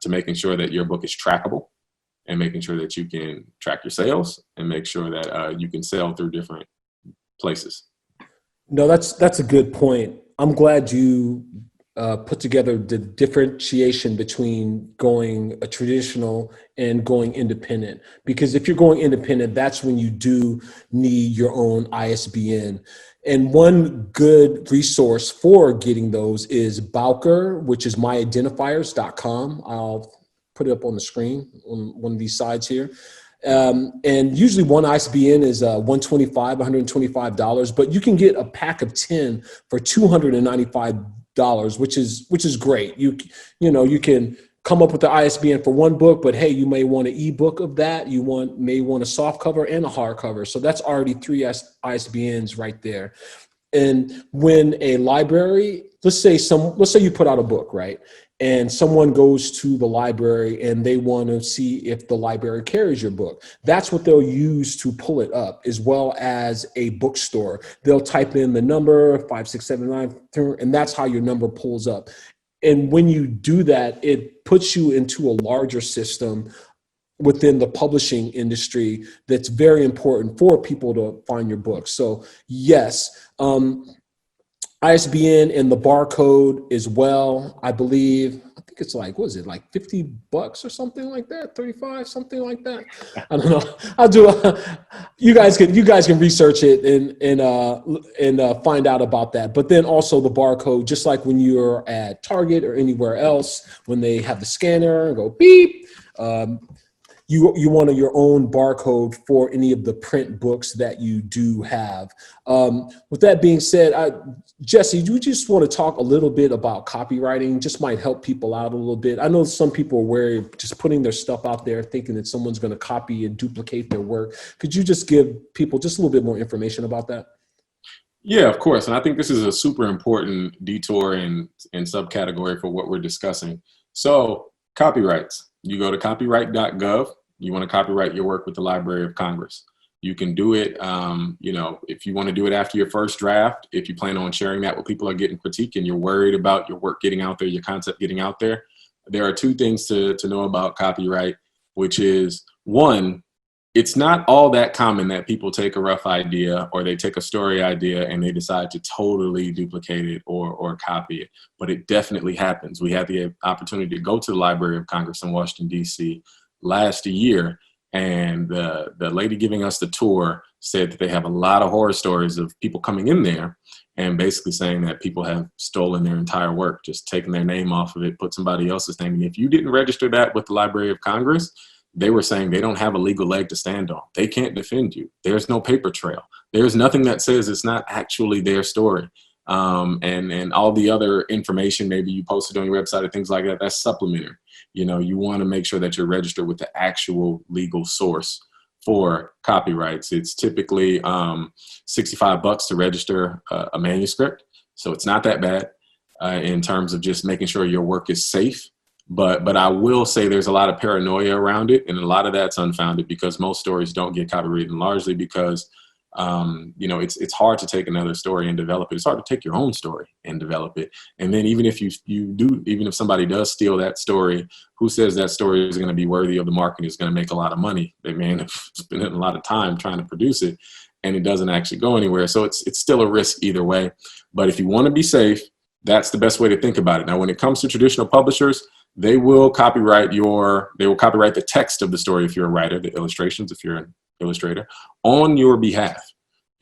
to making sure that your book is trackable and making sure that you can track your sales and make sure that you can sell through different places. No, that's a good point. I'm glad you put together the differentiation between going a traditional and going independent. Because if you're going independent, that's when you do need your own ISBN. And one good resource for getting those is Bowker, which is myidentifiers.com. I'll put it up on the screen on one of these sides here. And usually one ISBN is $125, but you can get a pack of 10 for $295, which is great. You can come up with the ISBN for one book, but hey, you may want an ebook of that. May want a soft cover and a hardcover. So that's already 3 ISBNs right there. And when a library, let's say you put out a book, right? And someone goes to the library and they want to see if the library carries your book. That's what they'll use to pull it up, as well as a bookstore. They'll type in the number 5679, and that's how your number pulls up. And when you do that, it puts you into a larger system within the publishing industry that's very important for people to find your book. So yes, ISBN and the barcode as well, I believe. I think it's like, what is it, like $50 or something like that? 35, something like that. I don't know. I'll do. You guys can research it and find out about that. But then also the barcode, just like when you're at Target or anywhere else, when they have the scanner and go beep. You want your own barcode for any of the print books that you do have. With that being said, Jessie, do you just want to talk a little bit about copywriting? Just might help people out a little bit. I know some people are wary of just putting their stuff out there thinking that someone's going to copy and duplicate their work. Could you just give people just a little bit more information about that? Yeah, of course. And I think this is a super important detour and subcategory for what we're discussing. So copyrights. You go to copyright.gov. You want to copyright your work with the Library of Congress. You can do it, if you want to do it after your first draft, if you plan on sharing that with people or getting critique and you're worried about your work getting out there, your concept getting out there. There are two things to know about copyright, which is, one, it's not all that common that people take a rough idea or they take a story idea and they decide to totally duplicate it or copy it, but it definitely happens. We had the opportunity to go to the Library of Congress in Washington, D.C. last year, and the lady giving us the tour said that they have a lot of horror stories of people coming in there and basically saying that people have stolen their entire work, just taking their name off of it, put somebody else's name. And if you didn't register that with the Library of Congress, they were saying they don't have a legal leg to stand on. They can't defend you. There's no paper trail. There's nothing that says it's not actually their story. And all the other information, maybe you posted on your website or things like that, that's supplementary. You want to make sure that you're registered with the actual legal source for copyrights. It's typically $65 to register a manuscript. So it's not that bad in terms of just making sure your work is safe. But I will say there's a lot of paranoia around it, and a lot of that's unfounded because most stories don't get copyrighted, and largely because it's hard to take another story and develop it. It's hard to take your own story and develop it. And then even if even if somebody does steal that story, who says that story is going to be worthy of the market, is going to make a lot of money? They may end up spending a lot of time trying to produce it, and it doesn't actually go anywhere. So it's still a risk either way. But if you want to be safe, that's the best way to think about it. Now, when it comes to traditional publishers, they will copyright the text of the story if you're a writer, the illustrations if you're an illustrator, on your behalf.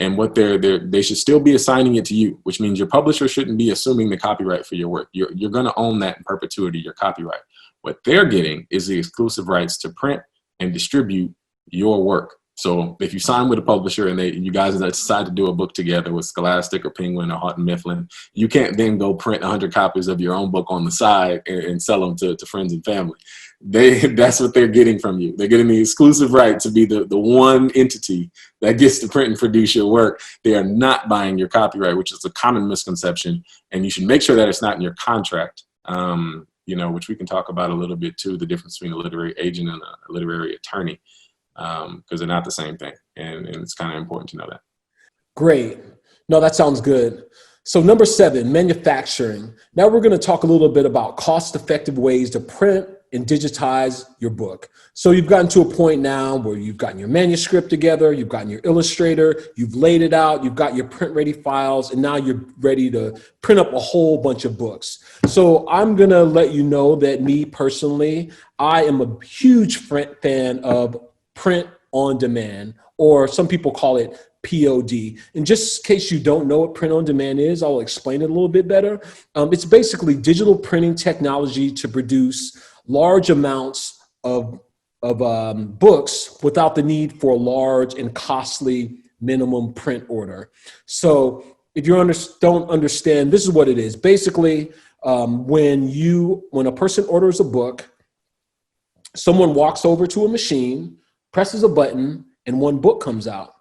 And what they should still be assigning it to you, which means your publisher shouldn't be assuming the copyright for your work. You're going to own that in perpetuity, your copyright. What they're getting is the exclusive rights to print and distribute your work. So if you sign with a publisher and you guys decide to do a book together with Scholastic or Penguin or Houghton Mifflin, you can't then go print 100 copies of your own book on the side and sell them to friends and family. That's what they're getting from you. They're getting the exclusive right to be the one entity that gets to print and produce your work. They are not buying your copyright, which is a common misconception. And you should make sure that it's not in your contract, which we can talk about a little bit too, the difference between a literary agent and a literary attorney. Because they're not the same thing. And it's kind of important to know that. Great. No, that sounds good. So number 7, manufacturing. Now we're going to talk a little bit about cost-effective ways to print and digitize your book. So you've gotten to a point now where you've gotten your manuscript together, you've gotten your illustrator, you've laid it out, you've got your print-ready files, and now you're ready to print up a whole bunch of books. So I'm going to let you know that me personally, I am a huge fan of print on demand, or some people call it POD. And just in case you don't know what print on demand is, I'll explain it a little bit better. It's basically digital printing technology to produce large amounts of books without the need for a large and costly minimum print order. So if you don't understand, this is what it is. Basically, when a person orders a book, someone walks over to a machine, presses a button, and one book comes out.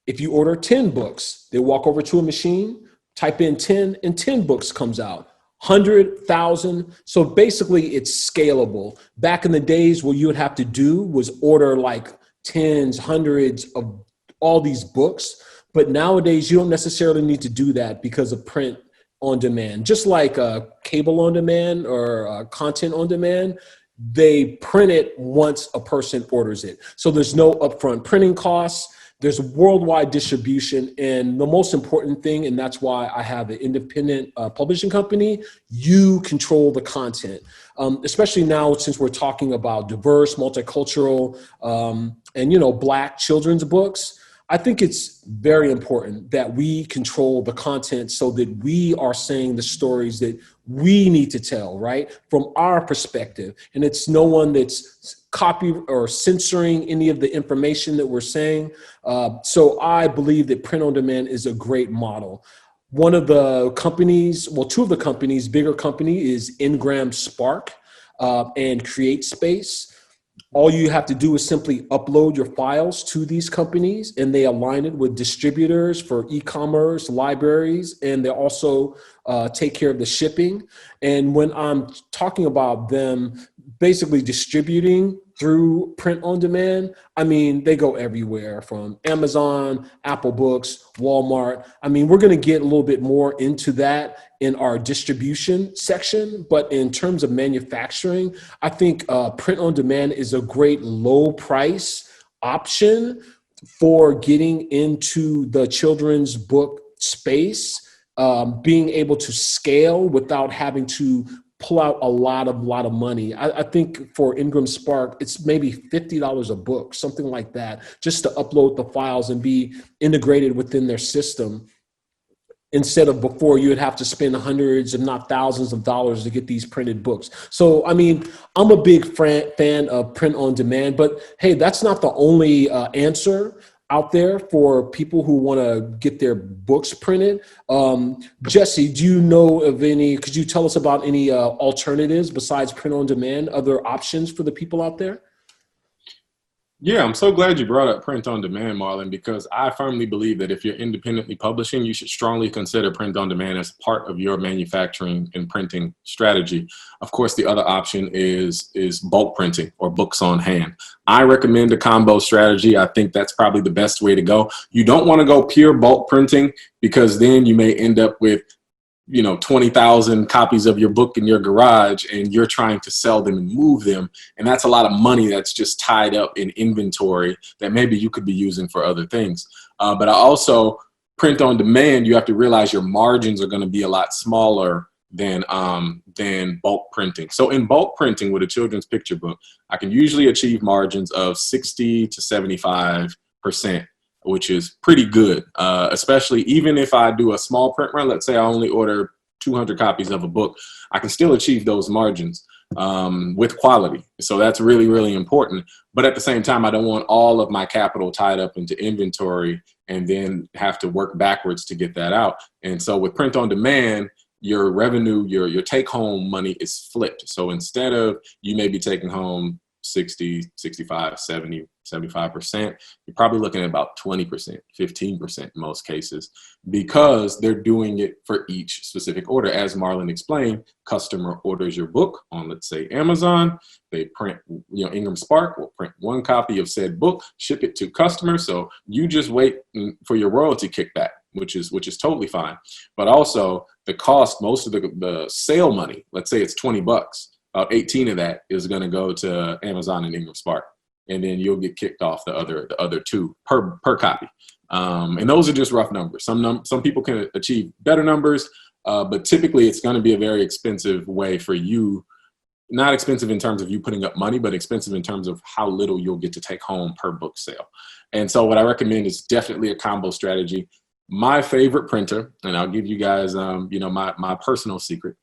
If you order 10 books, they walk over to a machine, type in 10, and 10 books comes out. 100,000. So basically it's scalable. Back in the days, what you would have to do was order like tens, hundreds of all these books. But nowadays you don't necessarily need to do that because of print on demand. Just like cable on demand or content on demand, they print it once a person orders it. So there's no upfront printing costs. There's worldwide distribution, and the most important thing, and that's why I have an independent publishing company, you control the content. Especially now, since we're talking about diverse, multicultural, and Black children's books. I think it's very important that we control the content so that we are saying the stories that we need to tell, right? From our perspective. And it's no one that's copy or censoring any of the information that we're saying. So I believe that print on demand is a great model. One of the companies, well, two of the companies, bigger company is Ingram Spark and CreateSpace. All you have to do is simply upload your files to these companies, and they align it with distributors for e-commerce, libraries, and they also take care of the shipping. And when I'm talking about them basically distributing through print on demand, I mean, they go everywhere from Amazon, Apple Books, Walmart. I mean, we're going to get a little bit more into that in our distribution section. But in terms of manufacturing, I think print on demand is a great low price option for getting into the children's book space, being able to scale without having to pull out a lot of money. I think for Ingram Spark, it's maybe $50 a book, something like that, just to upload the files and be integrated within their system. Instead of before, you would have to spend hundreds, if not thousands of dollars to get these printed books. So, I mean, I'm a big fan of print on demand, but hey, that's not the only answer out there for people who want to get their books printed. Jessie, do you know of any, could you tell us about any alternatives besides print on demand, other options for the people out there? Yeah, I'm so glad you brought up print on demand, Marlon, because I firmly believe that if you're independently publishing, you should strongly consider print on demand as part of your manufacturing and printing strategy. Of course, the other option is bulk printing or books on hand. I recommend a combo strategy. I think that's probably the best way to go. You don't want to go pure bulk printing because then you may end up with 20,000 copies of your book in your garage and you're trying to sell them and move them. And that's a lot of money that's just tied up in inventory that maybe you could be using for other things. But I also print on demand, you have to realize your margins are going to be a lot smaller than bulk printing. So in bulk printing with a children's picture book, I can usually achieve margins of 60 to 75%. Which is pretty good, especially even if I do a small print run. Let's say I only order 200 copies of a book, I can still achieve those margins with quality. So that's really, really important. But at the same time, I don't want all of my capital tied up into inventory and then have to work backwards to get that out. And so with print on demand, your revenue, your take home money is flipped. So instead of you may be taking home 60, 65, 70, 75%, you're probably looking at about 20%, 15% in most cases, because they're doing it for each specific order. As Marlon explained, customer orders your book on, let's say, Amazon. They print, Ingram Spark will print one copy of said book, ship it to customer. So you just wait for your royalty kickback, which is totally fine. But also the cost, most of the sale money, let's say it's $20. About 18 of that is going to go to Amazon and Ingram Spark, and then you'll get kicked off the other two per copy. And those are just rough numbers. Some people can achieve better numbers, but typically it's going to be a very expensive way for you. Not expensive in terms of you putting up money, but expensive in terms of how little you'll get to take home per book sale. And so what I recommend is definitely a combo strategy. My favorite printer, and I'll give you guys, my personal secret,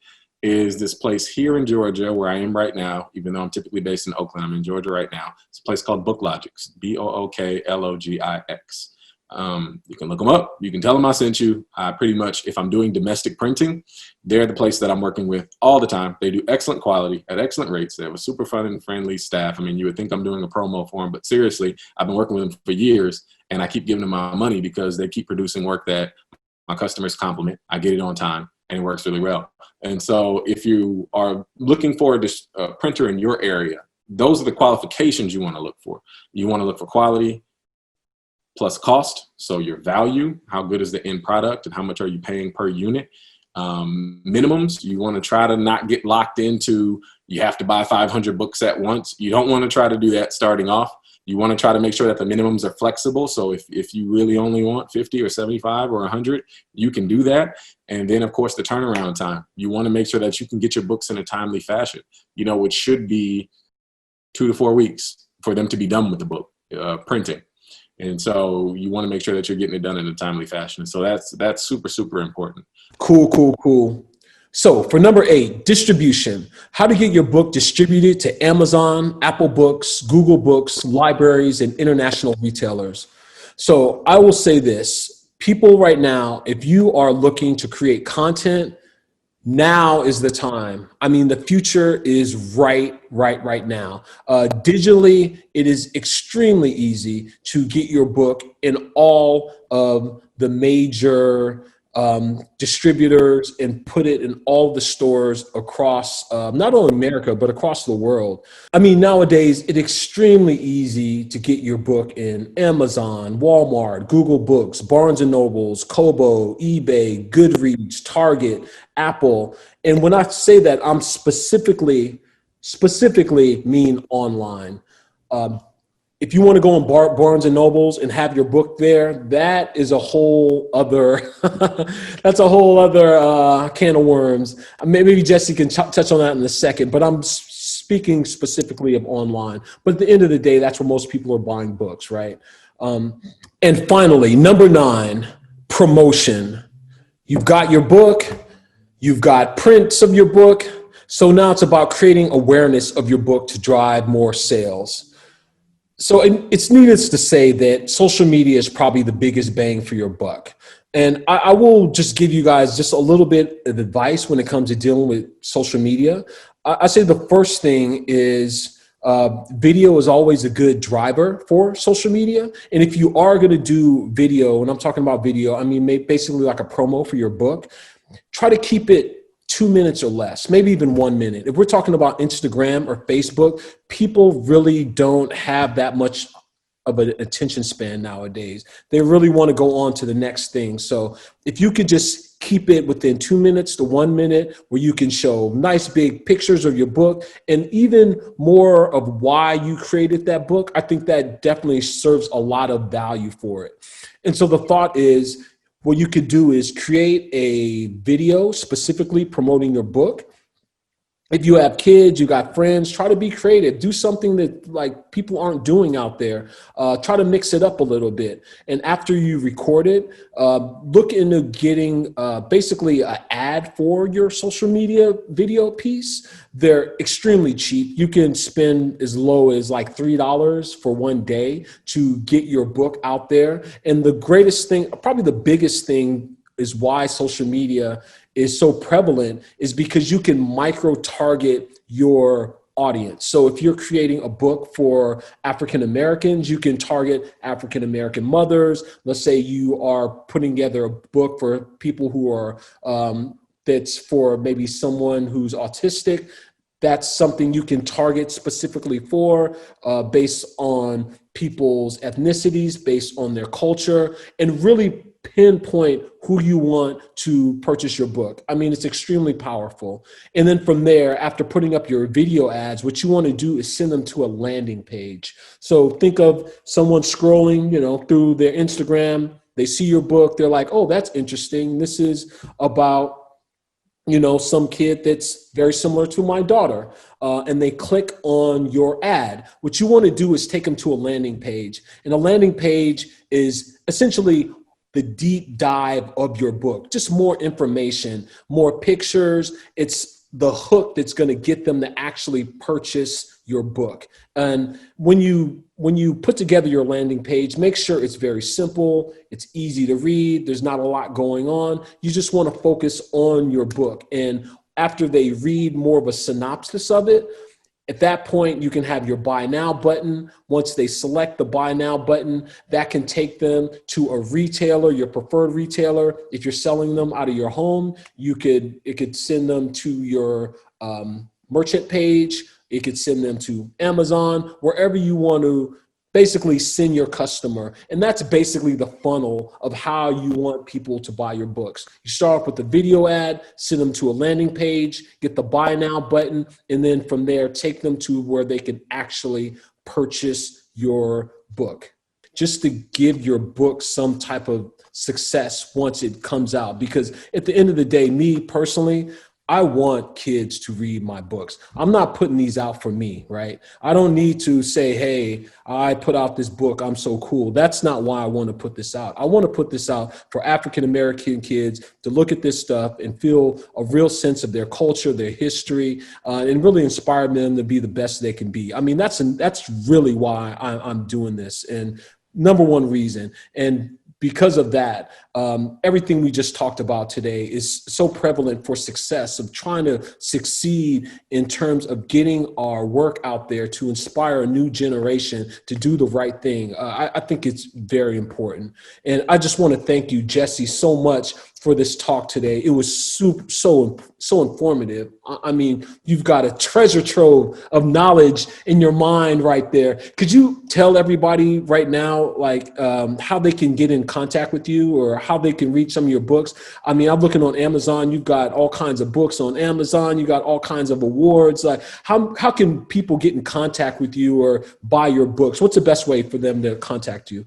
is this place here in Georgia where I am right now. Even though I'm typically based in Oakland, I'm in Georgia right now. It's a place called BookLogix, BookLogix. You can look them up. You can tell them I sent you. Pretty much, if I'm doing domestic printing, they're the place that I'm working with all the time. They do excellent quality at excellent rates. They have a super fun and friendly staff. I mean, you would think I'm doing a promo for them, but seriously, I've been working with them for years, and I keep giving them my money because they keep producing work that my customers compliment. I get it on time, and it works really well. And so if you are looking for a printer in your area, those are the qualifications you want to look for. You want to look for quality plus cost. So your value, how good is the end product and how much are you paying per unit? Minimums, you want to try to not get locked into, you have to buy 500 books at once. You don't want to try to do that starting off. You want to try to make sure that the minimums are flexible. So if you really only want 50 or 75 or 100, you can do that. And then, of course, the turnaround time. You want to make sure that you can get your books in a timely fashion. You know, it should be 2 to 4 weeks for them to be done with the book, printing. And so you want to make sure that you're getting it done in a timely fashion. So that's super, super important. Cool. So for number 8, distribution. How to get your book distributed to Amazon, Apple Books, Google Books, libraries, and international retailers. So I will say this, people right now, if you are looking to create content, now is the time. I mean, the future is right now. Digitally, it is extremely easy to get your book in all of the major distributors and put it in all the stores across not only America, but across the world. I mean, nowadays, it's extremely easy to get your book in Amazon, Walmart, Google Books, Barnes and Nobles, Kobo, eBay, Goodreads, Target, Apple. And when I say that, I'm specifically mean online. If you want to go on Barnes and Nobles and have your book there, that is a whole other, that's a whole other can of worms. Maybe Jessie can touch on that in a second, but I'm speaking specifically of online. But at the end of the day, that's where most people are buying books, right? And finally, number 9, promotion. You've got your book, you've got prints of your book. So now it's about creating awareness of your book to drive more sales. So it's needless to say that social media is probably the biggest bang for your buck. And I will just give you guys just a little bit of advice when it comes to dealing with social media. I say the first thing is video is always a good driver for social media. And if you are going to do video, when I'm talking about video, I mean basically like a promo for your book, try to keep it 2 minutes or less, maybe even 1 minute. If we're talking about Instagram or Facebook, people really don't have that much of an attention span nowadays. They really want to go on to the next thing. So if you could just keep it within 2 minutes to 1 minute, where you can show nice big pictures of your book and even more of why you created that book, I think that definitely serves a lot of value for it. And so the thought is, what you could do is create a video specifically promoting your book. If you have kids, you got friends, try to be creative. Do something that like people aren't doing out there. Try to mix it up a little bit. And after you record it, look into getting basically an ad for your social media video piece. They're extremely cheap. You can spend as low as like $3 for one day to get your book out there. And the greatest thing, probably the biggest thing, is why social media is so prevalent is because you can micro target your audience. So if you're creating a book for African Americans, you can target African American mothers. Let's say you are putting together a book for people who are, that's for maybe someone who's autistic. That's something you can target specifically for based on people's ethnicities, based on their culture, and really pinpoint who you want to purchase your book. I mean, it's extremely powerful. And then from there, after putting up your video ads, what you want to do is send them to a landing page. So think of someone scrolling, through their Instagram. They see your book. They're like, oh, that's interesting. This is about some kid that's very similar to my daughter, and they click on your ad. What you want to do is take them to a landing page. And a landing page is essentially the deep dive of your book, just more information, more pictures. It's the hook that's going to get them to actually purchase your book. And when you put together your landing page, make sure it's very simple, it's easy to read, there's not a lot going on. You just want to focus on your book. And after they read more of a synopsis of it, at that point, you can have your buy now button. Once they select the buy now button, that can take them to a retailer, your preferred retailer. If you're selling them out of your home, it could send them to your merchant page. It could send them to Amazon, wherever you want to basically send your customer. And that's basically the funnel of how you want people to buy your books. You start off with the video ad, send them to a landing page, get the buy now button, and then from there, take them to where they can actually purchase your book, just to give your book some type of success once it comes out. Because at the end of the day, me personally, I want kids to read my books. I'm not putting these out for me, right? I don't need to say, hey, I put out this book, I'm so cool. That's not why I want to put this out. I want to put this out for African-American kids to look at this stuff and feel a real sense of their culture, their history, and really inspire them to be the best they can be. I mean, that's really why I'm doing this, and number one reason. And because of that, everything we just talked about today is so prevalent for success, of trying to succeed in terms of getting our work out there to inspire a new generation to do the right thing. I think it's very important. And I just want to thank you, Jessie, so much for this talk today. It was so informative. I mean, you've got a treasure trove of knowledge in your mind right there. Could you tell everybody right now, like, how they can get in contact with you, or how they can read some of your books? I mean, I'm looking on Amazon. You've got all kinds of books on Amazon. You got all kinds of awards. Like, how can people get in contact with you or buy your books? What's the best way for them to contact you?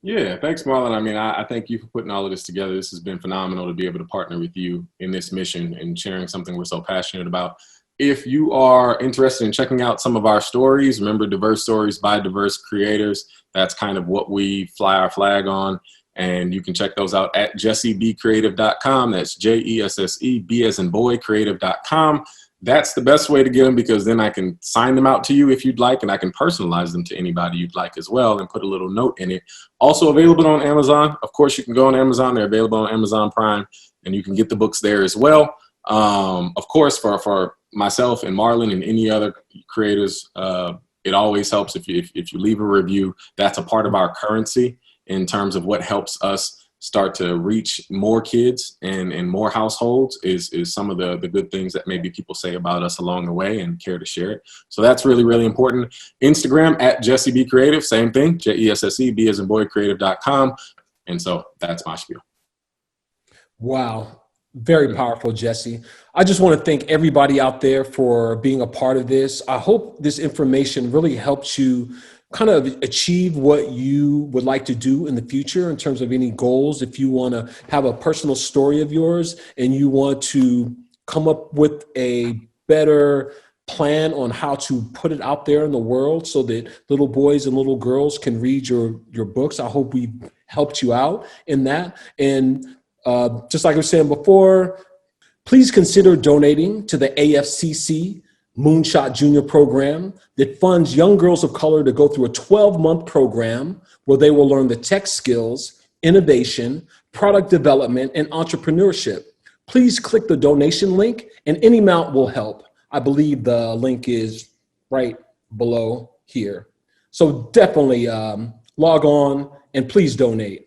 Yeah, thanks, Marlon. I mean, I thank you for putting all of this together. This has been phenomenal to be able to partner with you in this mission and sharing something we're so passionate about. If you are interested in checking out some of our stories, remember, diverse stories by diverse creators. That's kind of what we fly our flag on. And you can check those out at jessiebcreative.com. That's JESSEB as in boy, creative.com. That's the best way to get them, because then I can sign them out to you if you'd like, and I can personalize them to anybody you'd like as well and put a little note in it. Also available on Amazon. Of course, you can go on Amazon. They're available on Amazon Prime, and you can get the books there as well. Of course, for myself and Marlon and any other creators, it always helps if you leave a review. That's a part of our currency in terms of what helps us start to reach more kids and more households is some of the good things that maybe people say about us along the way and care to share it. So that's really, really important. Instagram at JessieBCreative, same thing, JESSEB as in boy, creative.com. And so that's my spiel. Wow. Very powerful, Jessie. I just want to thank everybody out there for being a part of this. I hope this information really helps you kind of achieve what you would like to do in the future in terms of any goals. If you want to have a personal story of yours and you want to come up with a better plan on how to put it out there in the world so that little boys and little girls can read your books, I hope we've helped you out in that. And just like I was saying before, please consider donating to the AFCC Moonshot Junior program that funds young girls of color to go through a 12-month program where they will learn the tech skills, innovation, product development, and entrepreneurship. Please click the donation link, and any amount will help. I believe the link is right below here. So definitely log on and please donate.